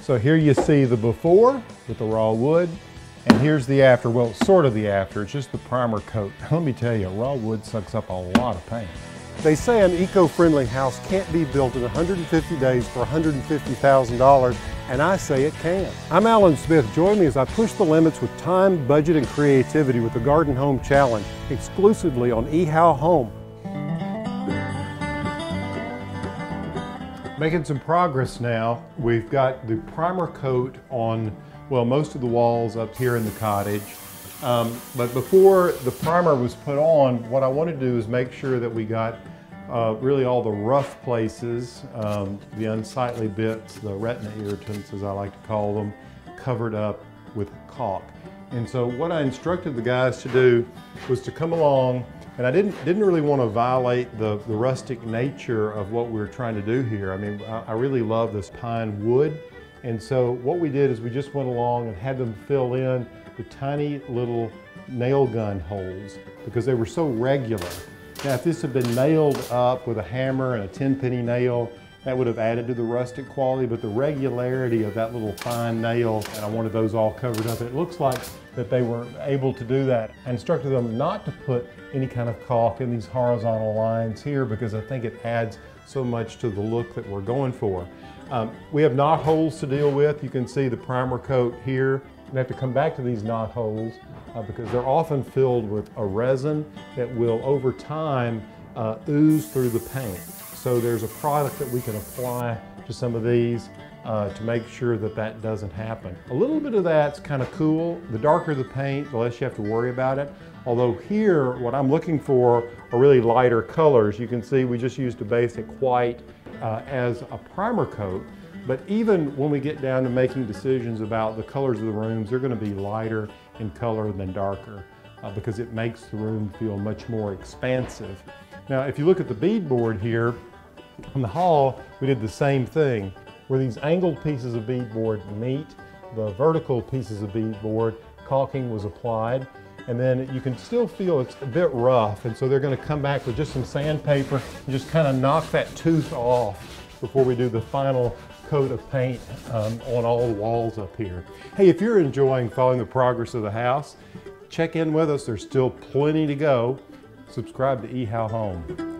So here you see the before with the raw wood, and here's the after. Well, sort of the after, it's just the primer coat. Let me tell you, raw wood sucks up a lot of paint. They say an eco-friendly house can't be built in 150 days for $150,000, and I say it can. I'm Alan Smith. Join me as I push the limits with time, budget, and creativity with the Garden Home Challenge, exclusively on ehowhome. Making some progress now. We've got the primer coat on, well, most of the walls up here in the cottage. But before the primer was put on, what I wanted to do is make sure that we got really all the rough places, the unsightly bits, the retina irritants as I like to call them, covered up with caulk. And so what I instructed the guys to do was to come along, and I didn't really want to violate the rustic nature of what we were trying to do here. I mean, I really love this pine wood. And so what we did is we just went along and had them fill in the tiny little nail gun holes because they were so regular. Now, if this had been nailed up with a hammer and a 10-penny nail, that would have added to the rustic quality, but the regularity of that little fine nail, and I wanted those all covered up. It looks like that they were able to do that. I instructed them not to put any kind of caulk in these horizontal lines here because I think it adds so much to the look that we're going for. We have knot holes to deal with. You can see the primer coat here. We have to come back to these knot holes because they're often filled with a resin that will, over time, ooze through the paint. So there's a product that we can apply to some of these to make sure that that doesn't happen. A little bit of that's kind of cool. The darker the paint, the less you have to worry about it. Although here, what I'm looking for are really lighter colors. You can see we just used a basic white as a primer coat. But even when we get down to making decisions about the colors of the rooms, they're going to be lighter in color than darker because it makes the room feel much more expansive. Now, if you look at the beadboard here, in the hall, we did the same thing. Where these angled pieces of beadboard meet the vertical pieces of beadboard, caulking was applied. And then you can still feel it's a bit rough, and so they're going to come back with just some sandpaper and just kind of knock that tooth off before we do the final coat of paint on all the walls up here. Hey, if you're enjoying following the progress of the house, check in with us. There's still plenty to go. Subscribe to ehowhome.